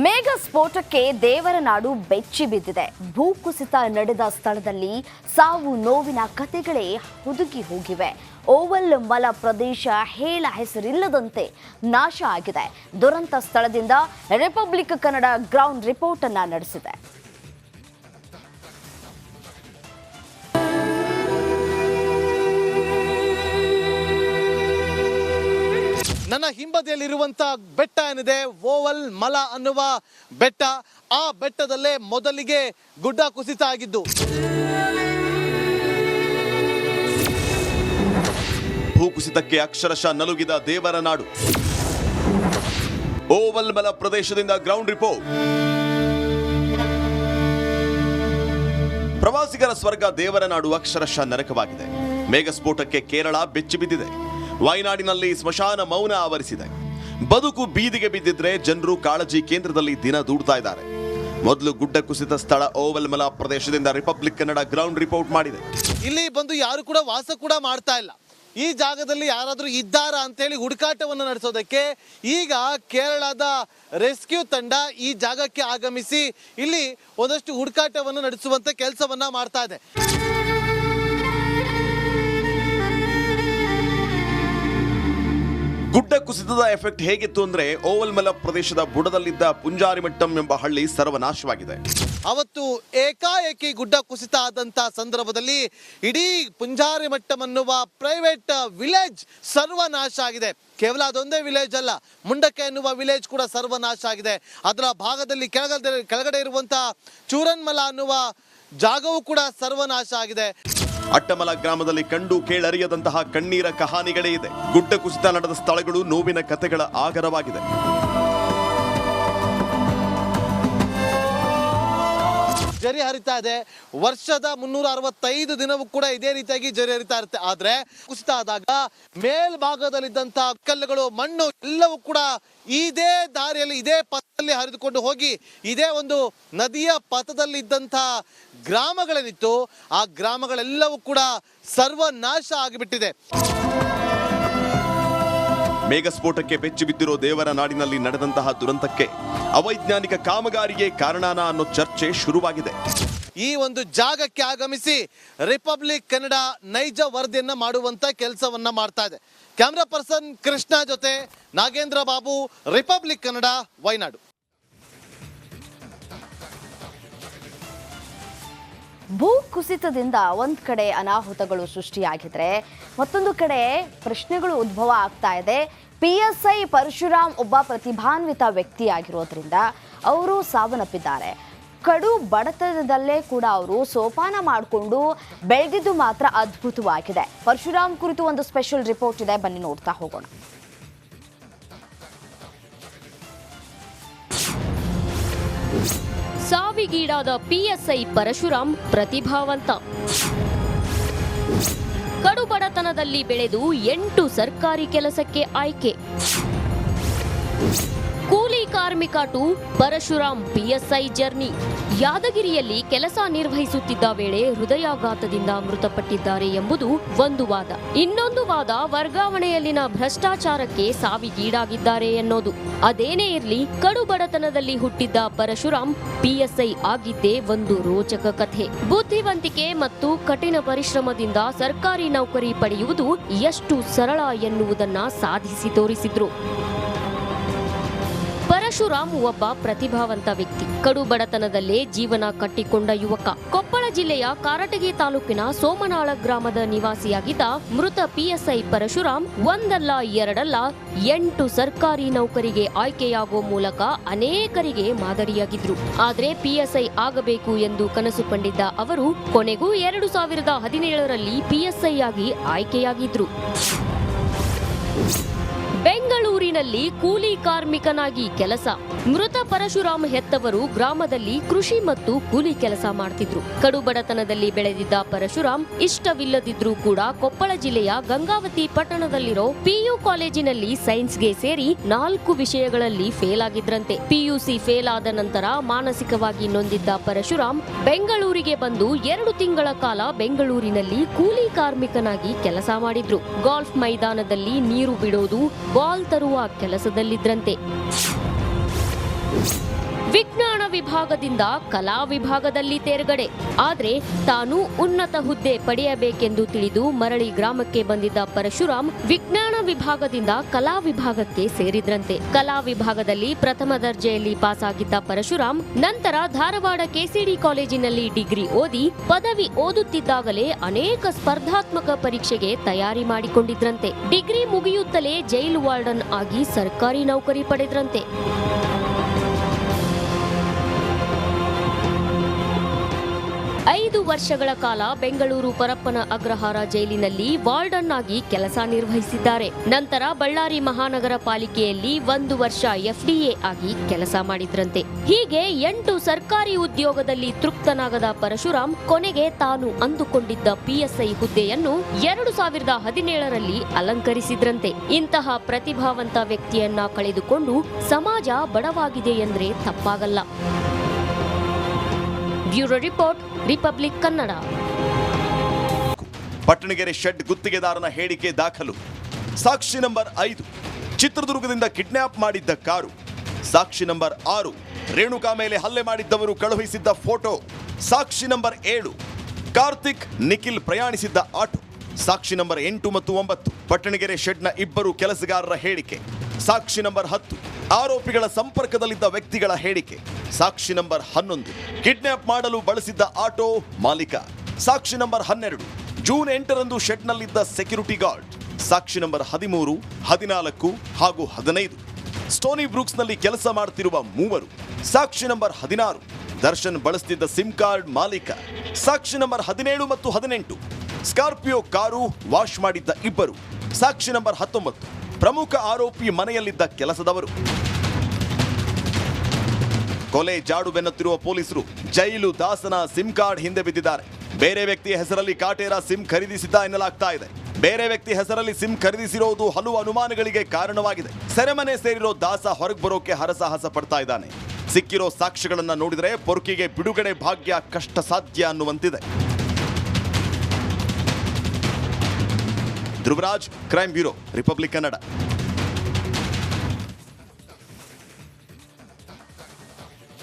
ಮೇಘ ಸ್ಫೋಟಕ್ಕೆ ದೇವರನಾಡು ಬೆಚ್ಚಿ ಬಿದ್ದಿದೆ. ಭೂಕುಸಿತ ನಡೆದ ಸ್ಥಳದಲ್ಲಿ ಸಾವು ನೋವಿನ ಕಥೆಗಳೇ ಹುದುಗಿ ಹೋಗಿವೆ. ಓವಲ್ ಮಲ ಪ್ರದೇಶ ಹೇಳ ಹೆಸರಿಲ್ಲದಂತೆ ನಾಶ ಆಗಿದೆ. ದುರಂತ ಸ್ಥಳದಿಂದ ರಿಪಬ್ಲಿಕ್ ಕನ್ನಡ ಗ್ರೌಂಡ್ ರಿಪೋರ್ಟ್ ಅನ್ನು ನಡೆಸಿದೆ. ನನ್ನ ಹಿಂಬದಿಯಲ್ಲಿರುವಂತಹ ಬೆಟ್ಟ ಏನಿದೆ ಓವಲ್ ಮಲ ಅನ್ನುವ ಬೆಟ್ಟ. ಆ ಬೆಟ್ಟದಲ್ಲೇ ಮೊದಲಿಗೆ ಗುಡ್ಡ ಕುಸಿತ ಆಗಿದ್ದು. ಭೂಕುಸಿತಕ್ಕೆ ಅಕ್ಷರಶಃ ನಲುಗಿದ ದೇವರ ನಾಡು. ಓವಲ್ ಮಲ ಪ್ರದೇಶದಿಂದ ಗ್ರೌಂಡ್ ರಿಪೋರ್ಟ್. ಪ್ರವಾಸಿಗರ ಸ್ವರ್ಗ ದೇವರ ನಾಡು ಅಕ್ಷರಶಃ ನರಕವಾಗಿದೆ. ಮೇಘಸ್ಫೋಟಕ್ಕೆ ಕೇರಳ ಬೆಚ್ಚಿ ಬಿದ್ದಿದೆ. ವಯನಾಡಿನಲ್ಲಿ ಸ್ಮಶಾನ ಮೌನ ಆವರಿಸಿದೆ. ಬದುಕು ಬೀದಿಗೆ ಬಿದ್ದಿದ್ರೆ ಜನರು ಕಾಳಜಿ ಕೇಂದ್ರದಲ್ಲಿ ದಿನ ದೂಡ್ತಾ ಇದ್ದಾರೆ. ಮೊದಲು ಗುಡ್ಡ ಕುಸಿತ ಸ್ಥಳ ಓವಲ್ ಮಲ ಪ್ರದೇಶದಿಂದ ರಿಪಬ್ಲಿಕ್ ಕನ್ನಡ ಗ್ರೌಂಡ್ ರಿಪೋರ್ಟ್ ಮಾಡಿದೆ. ಇಲ್ಲಿ ಬಂದು ಯಾರು ಕೂಡ ವಾಸ ಕೂಡ ಮಾಡ್ತಾ ಇಲ್ಲ. ಈ ಜಾಗದಲ್ಲಿ ಯಾರಾದರೂ ಇದ್ದಾರಾ ಅಂತೇಳಿ ಹುಡುಕಾಟವನ್ನು ನಡೆಸೋದಕ್ಕೆ ಈಗ ಕೇರಳದ ರೆಸ್ಕ್ಯೂ ತಂಡ ಈ ಜಾಗಕ್ಕೆ ಆಗಮಿಸಿ ಇಲ್ಲಿ ಒಂದಷ್ಟು ಹುಡುಕಾಟವನ್ನು ನಡೆಸುವಂತ ಕೆಲಸವನ್ನ ಮಾಡ್ತಾ ಇದೆ. ಗುಡ್ಡ ಕುಸಿತದ ಎಫೆಕ್ಟ್ ಹೇಗಿತ್ತು ಅಂದ್ರೆ ಓವಲ್ ಮಲ ಪ್ರದೇಶದ ಬುಡದಲ್ಲಿದ್ದ ಪುಂಜಾರಿಮಟ್ಟಂ ಎಂಬ ಹಳ್ಳಿ ಸರ್ವನಾಶವಾಗಿದೆ. ಅವತ್ತು ಏಕಾಏಕಿ ಗುಡ್ಡ ಕುಸಿತ ಆದಂತ ಸಂದರ್ಭದಲ್ಲಿ ಇಡೀ ಪುಂಜಾರಿಮಟ್ಟಂ ಅನ್ನುವ ಪ್ರೈವೇಟ್ ವಿಲೇಜ್ ಸರ್ವನಾಶ ಆಗಿದೆ. ಕೇವಲ ಅದೊಂದೇ ವಿಲೇಜ್ ಅಲ್ಲ, ಮುಂಡಕ್ಕೆ ಎನ್ನುವ ವಿಲೇಜ್ ಕೂಡ ಸರ್ವನಾಶ ಆಗಿದೆ. ಅದರ ಭಾಗದಲ್ಲಿ ಕೆಳಗಡೆ ಇರುವಂತಹ ಚೂರನ್ಮಲ ಅನ್ನುವ ಜಾಗವೂ ಕೂಡ ಸರ್ವನಾಶ ಆಗಿದೆ. ಅಟ್ಟಮಲ ಗ್ರಾಮದಲ್ಲಿ ಕಂಡು ಕೇಳರಿಯದಂತಹ ಕಣ್ಣೀರ ಕಹಾನಿಗಳೇ ಇದೆ. ಗುಡ್ಡ ಕುಸಿತ ನಡೆದ ಸ್ಥಳಗಳು ನೋವಿನ ಕಥೆಗಳ ಆಗರವಾಗಿದೆ. ಜರಿ ಹರಿತಾ ಇದೆ. ವರ್ಷದ 365 ದಿನವೂ ಕೂಡ ಇದೇ ರೀತಿಯಾಗಿ ಜರಿ ಹರಿತಾ ಇರುತ್ತೆ. ಆದ್ರೆ ಕುಸಿತ ಆದಾಗ ಮೇಲ್ಭಾಗದಲ್ಲಿದ್ದಂತಹ ಕಲ್ಲುಗಳು, ಮಣ್ಣು ಎಲ್ಲವೂ ಕೂಡ ಇದೇ ದಾರಿಯಲ್ಲಿ, ಇದೇ ಪಥದಲ್ಲಿ ಹರಿದುಕೊಂಡು ಹೋಗಿ ಇದೇ ಒಂದು ನದಿಯ ಪಥದಲ್ಲಿದ್ದಂತಹ ಗ್ರಾಮಗಳೇನಿತ್ತು ಆ ಗ್ರಾಮಗಳೆಲ್ಲವೂ ಕೂಡ ಸರ್ವನಾಶ ಆಗಿಬಿಟ್ಟಿದೆ. ಮೇಘಸ್ಫೋಟಕ್ಕೆ ಬೆಚ್ಚಿ ಬಿದ್ದಿರೋ ದೇವರ ನಾಡಿನಲ್ಲಿ ನಡೆದಂತಹ ದುರಂತಕ್ಕೆ ಅವೈಜ್ಞಾನಿಕ ಕಾಮಗಾರಿಗೆ ಕಾರಣನಾ ಅನ್ನೋ ಚರ್ಚೆ ಶುರುವಾಗಿದೆ. ಈ ಒಂದು ಜಾಗಕ್ಕೆ ಆಗಮಿಸಿ ರಿಪಬ್ಲಿಕ್ ಕನ್ನಡ ನೈಜ ವರದಿಯನ್ನ ಮಾಡುವಂತ ಕೆಲಸವನ್ನ ಮಾಡ್ತಾ ಇದೆ. ಕ್ಯಾಮ್ರಾ ಪರ್ಸನ್ ಕೃಷ್ಣ ಜೊತೆ ನಾಗೇಂದ್ರ ಬಾಬು, ರಿಪಬ್ಲಿಕ್ ಕನ್ನಡ, ವಯನಾಡು. ಭೂ ಕುಸಿತದಿಂದ ಒಂದ್ ಕಡೆ ಅನಾಹುತಗಳು ಸೃಷ್ಟಿಯಾಗಿದ್ರೆ ಮತ್ತೊಂದು ಕಡೆ ಪ್ರಶ್ನೆಗಳು ಉದ್ಭವ ಆಗ್ತಾ ಇದೆ. PSI ಪರಶುರಾಮ್ ಒಬ್ಬ ಪ್ರತಿಭಾನ್ವಿತ ವ್ಯಕ್ತಿಯಾಗಿರೋದ್ರಿಂದ ಅವರು ಸಾವನ್ನಪ್ಪಿದ್ದಾರೆ. ಕಡು ಬಡತನದಲ್ಲೇ ಕೂಡ ಅವರು ಸೋಪಾನ ಮಾಡಿಕೊಂಡು ಬೆಳೆದಿದ್ದು ಮಾತ್ರ ಅದ್ಭುತವಾಗಿದೆ. ಪರಶುರಾಮ್ ಕುರಿತು ಒಂದು ಸ್ಪೆಷಲ್ ರಿಪೋರ್ಟ್ ಇದೆ, ಬನ್ನಿ ನೋಡ್ತಾ ಹೋಗೋಣ. ಸಾವಿಗೀಡಾದ PSI ಪರಶುರಾಮ್ ಪ್ರತಿಭಾವಂತ. ಕಡುಬಡತನದಲ್ಲಿ ಬೆಳೆದು 8 ಸರ್ಕಾರಿ ಕೆಲಸಕ್ಕೆ ಆಯ್ಕೆ. ಕೂಲಿ ಕಾರ್ಮಿಕ ಟು ಪರಶುರಾಮ್ PSI ಜರ್ನಿ. ಯಾದಗಿರಿಯಲ್ಲಿ ಕೆಲಸ ನಿರ್ವಹಿಸುತ್ತಿದ್ದ ವೇಳೆ ಹೃದಯಾಘಾತದಿಂದ ಮೃತಪಟ್ಟಿದ್ದಾರೆ ಎಂಬುದು ಒಂದು ವಾದ. ಇನ್ನೊಂದು ವಾದ ವರ್ಗಾವಣೆಯಲ್ಲಿನ ಭ್ರಷ್ಟಾಚಾರಕ್ಕೆ ಸಾವಿಗೀಡಾಗಿದ್ದಾರೆ ಎನ್ನೋದು. ಅದೇನೇ ಇರಲಿ, ಕಡುಬಡತನದಲ್ಲಿ ಹುಟ್ಟಿದ್ದ ಪರಶುರಾಮ್ PSI ಆಗಿದ್ದೇ ಒಂದು ರೋಚಕ ಕಥೆ. ಬುದ್ಧಿವಂತಿಕೆ ಮತ್ತು ಕಠಿಣ ಪರಿಶ್ರಮದಿಂದ ಸರ್ಕಾರಿ ನೌಕರಿ ಪಡೆಯುವುದು ಎಷ್ಟು ಸರಳ ಎನ್ನುವುದನ್ನ ಸಾಧಿಸಿ ತೋರಿಸಿದ್ರು. ಪರಶುರಾಮ್ ಒಬ್ಬ ಪ್ರತಿಭಾವಂತ ವ್ಯಕ್ತಿ. ಕಡು ಬಡತನದಲ್ಲೇ ಜೀವನ ಕಟ್ಟಿಕೊಂಡ ಯುವಕ. ಕೊಪ್ಪಳ ಜಿಲ್ಲೆಯ ಕಾರಟಗಿ ತಾಲೂಕಿನ ಸೋಮನಾಳ ಗ್ರಾಮದ ನಿವಾಸಿಯಾಗಿದ್ದ ಮೃತ PSI ಪರಶುರಾಮ್ ಒಂದಲ್ಲ ಎರಡಲ್ಲ 8 ಸರ್ಕಾರಿ ನೌಕರಿಗೆ ಆಯ್ಕೆಯಾಗುವ ಮೂಲಕ ಅನೇಕರಿಗೆ ಮಾದರಿಯಾಗಿದ್ರು. ಆದ್ರೆ PSI ಆಗಬೇಕು ಎಂದು ಕನಸು ಕಂಡಿದ್ದ ಅವರು ಕೊನೆಗೂ 2017ರಲ್ಲಿ PSI ಆಗಿ ಆಯ್ಕೆಯಾಗಿದ್ರು. ಬೆಂಗಳೂರಿನಲ್ಲಿ ಕೂಲಿ ಕಾರ್ಮಿಕನಾಗಿ ಕೆಲಸ. ಮೃತ ಪರಶುರಾಮ್ ಹೆತ್ತವರು ಗ್ರಾಮದಲ್ಲಿ ಕೃಷಿ ಮತ್ತು ಕೂಲಿ ಕೆಲಸ ಮಾಡ್ತಿದ್ರು. ಕಡುಬಡತನದಲ್ಲಿ ಬೆಳೆದಿದ್ದ ಪರಶುರಾಮ್ ಇಷ್ಟವಿಲ್ಲದಿದ್ರೂ ಕೂಡ ಕೊಪ್ಪಳ ಜಿಲ್ಲೆಯ ಗಂಗಾವತಿ ಪಟ್ಟಣದಲ್ಲಿರೋ PU ಕಾಲೇಜಿನಲ್ಲಿ ಸೈನ್ಸ್ಗೆ ಸೇರಿ 4 ವಿಷಯಗಳಲ್ಲಿ ಫೇಲ್ ಆಗಿದ್ರಂತೆ. PUC ಫೇಲ್ ಆದ ನಂತರ ಮಾನಸಿಕವಾಗಿ ನೊಂದಿದ್ದ ಪರಶುರಾಮ್ ಬೆಂಗಳೂರಿಗೆ ಬಂದು 2 ತಿಂಗಳ ಕಾಲ ಬೆಂಗಳೂರಿನಲ್ಲಿ ಕೂಲಿ ಕಾರ್ಮಿಕನಾಗಿ ಕೆಲಸ ಮಾಡಿದ್ರು. ಗಾಲ್ಫ್ ಮೈದಾನದಲ್ಲಿ ನೀರು ಬಿಡೋದು, ಬಾಲ್ ತರುವ ಕೆಲಸದಲ್ಲಿದ್ರಂತೆ. ವಿಜ್ಞಾನ ವಿಭಾಗದಿಂದ ಕಲಾ ವಿಭಾಗದಲ್ಲಿ ತೇರ್ಗಡೆ. ಆದ್ರೆ ತಾನು ಉನ್ನತ ಹುದ್ದೆ ಪಡೆಯಬೇಕೆಂದು ತಿಳಿದು ಮರಳಿ ಗ್ರಾಮಕ್ಕೆ ಬಂದಿದ್ದ ಪರಶುರಾಮ್ ವಿಜ್ಞಾನ ವಿಭಾಗದಿಂದ ಕಲಾ ವಿಭಾಗಕ್ಕೆ ಸೇರಿದ್ರಂತೆ. ಕಲಾ ವಿಭಾಗದಲ್ಲಿ ಪ್ರಥಮ ದರ್ಜೆಯಲ್ಲಿ ಪಾಸಾಗಿದ್ದ ಪರಶುರಾಮ್ ನಂತರ ಧಾರವಾಡ ಕೆಸಿಡಿ ಕಾಲೇಜಿನಲ್ಲಿ ಡಿಗ್ರಿ ಓದಿ ಪದವಿ ಓದುತ್ತಿದ್ದಾಗಲೇ ಅನೇಕ ಸ್ಪರ್ಧಾತ್ಮಕ ಪರೀಕ್ಷೆಗೆ ತಯಾರಿ ಮಾಡಿಕೊಂಡಿದ್ರಂತೆ. ಡಿಗ್ರಿ ಮುಗಿಯುತ್ತಲೇ ಜೈಲು ವಾರ್ಡನ್ ಆಗಿ ಸರ್ಕಾರಿ ನೌಕರಿ ಪಡೆದ್ರಂತೆ. 5 ವರ್ಷಗಳ ಕಾಲ ಬೆಂಗಳೂರು ಪರಪ್ಪನ ಅಗ್ರಹಾರ ಜೈಲಿನಲ್ಲಿ ವಾರ್ಡನ್ ಆಗಿ ಕೆಲಸ ನಿರ್ವಹಿಸಿದ್ದಾರೆ. ನಂತರ ಬಳ್ಳಾರಿ ಮಹಾನಗರ ಪಾಲಿಕೆಯಲ್ಲಿ 1 ವರ್ಷ FDA ಆಗಿ ಕೆಲಸ ಮಾಡಿದ್ರಂತೆ. ಹೀಗೆ 8 ಸರ್ಕಾರಿ ಉದ್ಯೋಗದಲ್ಲಿ ತೃಪ್ತನಾಗದ ಪರಶುರಾಮ್ ಕೊನೆಗೆ ತಾನು ಅಂದುಕೊಂಡಿದ್ದ PSI ಹುದ್ದೆಯನ್ನು 2017ರಲ್ಲಿ ಅಲಂಕರಿಸಿದ್ರಂತೆ. ಇಂತಹ ಪ್ರತಿಭಾವಂತ ವ್ಯಕ್ತಿಯನ್ನ ಕಳೆದುಕೊಂಡು ಸಮಾಜ ಬಡವಾಗಿದೆ ಎಂದ್ರೆ ತಪ್ಪಾಗಲ್ಲ. Bureau report, republic Kannada. Pattanagere shed ಗುತ್ತಿಗೆದಾರನ ಹೇಳಿಕೆ ದಾಖಲು. ಸಾಕ್ಷಿ ನಂಬರ್ 5, ಚಿತ್ರದುರ್ಗದಿಂದ ಕಿಡ್ನಾಪ್ ಮಾಡಿದ್ದ ಕಾರು. ಸಾಕ್ಷಿ ನಂಬರ್ 6, ರೇಣುಕಾ ಮೇಲೆ ಹಲ್ಲೆ ಮಾಡಿದ್ದವರು ಕಳುಹಿಸಿದ್ದ ಫೋಟೋ. ಸಾಕ್ಷಿ ನಂಬರ್ 7, ಕಾರ್ತಿಕ್ ನಿಖಿಲ್ ಪ್ರಯಾಣಿಸಿದ್ದ ಆಟೋ. ಸಾಕ್ಷಿ ನಂಬರ್ 8 ಮತ್ತು 9, ಪಟ್ಟಣಗೆರೆ ಶೆಡ್ನ 2 ಕೆಲಸಗಾರರ ಹೇಳಿಕೆ. ಸಾಕ್ಷಿ ನಂಬರ್ 10, ಆರೋಪಿಗಳ ಸಂಪರ್ಕದಲ್ಲಿದ್ದ ವ್ಯಕ್ತಿಗಳ ಹೇಳಿಕೆ. ಸಾಕ್ಷಿ ನಂಬರ್ 11, ಕಿಡ್ನಾಪ್ ಮಾಡಲು ಬಳಸಿದ್ದ ಆಟೋ ಮಾಲೀಕ. ಸಾಕ್ಷಿ ನಂಬರ್ 12, ಜೂನ್ 8ರಂದು ಶೆಡ್ನಲ್ಲಿದ್ದ ಸೆಕ್ಯೂರಿಟಿ ಗಾರ್ಡ್. ಸಾಕ್ಷಿ ನಂಬರ್ 13, 14 ಹಾಗೂ 15, ಸ್ಟೋನಿ ಬ್ರೂಕ್ಸ್ನಲ್ಲಿ ಕೆಲಸ ಮಾಡುತ್ತಿರುವ 3. ಸಾಕ್ಷಿ ನಂಬರ್ 16, ದರ್ಶನ್ ಬಳಸುತ್ತಿದ್ದ ಸಿಮ್ ಕಾರ್ಡ್ ಮಾಲೀಕ. ಸಾಕ್ಷಿ ನಂಬರ್ 17 ಮತ್ತು 18, ಸ್ಕಾರ್ಪಿಯೋ ಕಾರು ವಾಶ್ ಮಾಡಿದ್ದ 2. ಸಾಕ್ಷಿ ನಂಬರ್ 19, ಪ್ರಮುಖ ಆರೋಪಿ ಮನೆಯಲ್ಲಿದ್ದ ಕೆಲಸದವರು. ಕೊಲೆ ಜಾಡು ಬೆನ್ನುತ್ತಿರುವ ಪೊಲೀಸರು ಜೈಲು ದಾಸನ ಸಿಮ್ ಕಾರ್ಡ್ ಹಿಂದೆ ಬಿದ್ದಿದ್ದಾರೆ. ಬೇರೆ ವ್ಯಕ್ತಿಯ ಹೆಸರಲ್ಲಿ ಕಾಟೇರ ಸಿಮ್ ಖರೀದಿಸಿದ್ದ ಎನ್ನಲಾಗ್ತಾ ಇದೆ. ಬೇರೆ ವ್ಯಕ್ತಿ ಹೆಸರಲ್ಲಿ ಸಿಮ್ ಖರೀದಿಸಿರೋದು ಹಲವು ಅನುಮಾನಗಳಿಗೆ ಕಾರಣವಾಗಿದೆ. ಸೆರೆಮನೆ ಸೇರಿರೋ ದಾಸ ಹೊರಗೆ ಬರೋಕೆ ಹರಸಾಹಸ ಪಡ್ತಾ ಇದ್ದಾನೆ. ಸಿಕ್ಕಿರೋ ಸಾಕ್ಷ್ಯಗಳನ್ನ ನೋಡಿದ್ರೆ ಪೊರ್ಕಿಗೆ ಬಿಡುಗಡೆ ಭಾಗ್ಯ ಕಷ್ಟ ಸಾಧ್ಯ ಅನ್ನುವಂತಿದೆ. Dhruvaraj, crime bureau, Republic Kannada.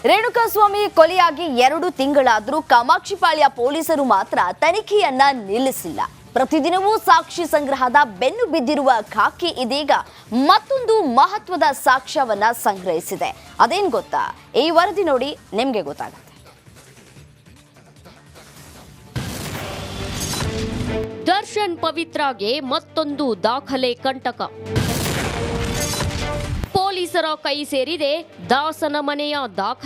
Renukaswamy ಕೊಲೆಯಾಗಿ 2 ತಿಂಗಳಾದರೂ ಕಾಮಾಕ್ಷಿಪಾಳ್ಯ ಪೊಲೀಸರು ಮಾತ್ರ ತನಿಖೆಯನ್ನ ನಿಲ್ಲಿಸಿಲ್ಲ. ಪ್ರತಿದಿನವೂ ಸಾಕ್ಷಿ ಸಂಗ್ರಹದ ಬೆನ್ನು ಬಿದ್ದಿರುವ ಖಾಕಿ ಇದೀಗ ಮತ್ತೊಂದು ಮಹತ್ವದ ಸಾಕ್ಷ್ಯವನ್ನ ಸಂಗ್ರಹಿಸಿದೆ. ಅದೇನ್ ಗೊತ್ತಾ? ಈ ವರದಿ ನೋಡಿ ನಿಮ್ಗೆ ಗೊತ್ತಾಗುತ್ತೆ. ದರ್ಶನ್ ಪವಿತ್ರಾಗೆ ಮತ್ತೊಂದು ದಾಖಲೆ ಕಂಟಕ. ಪೊಲೀಸರ ಕೈ ಸೇರಿದೆ ದಾಸನ ಮನೆಯ ದಾಖಲೆ.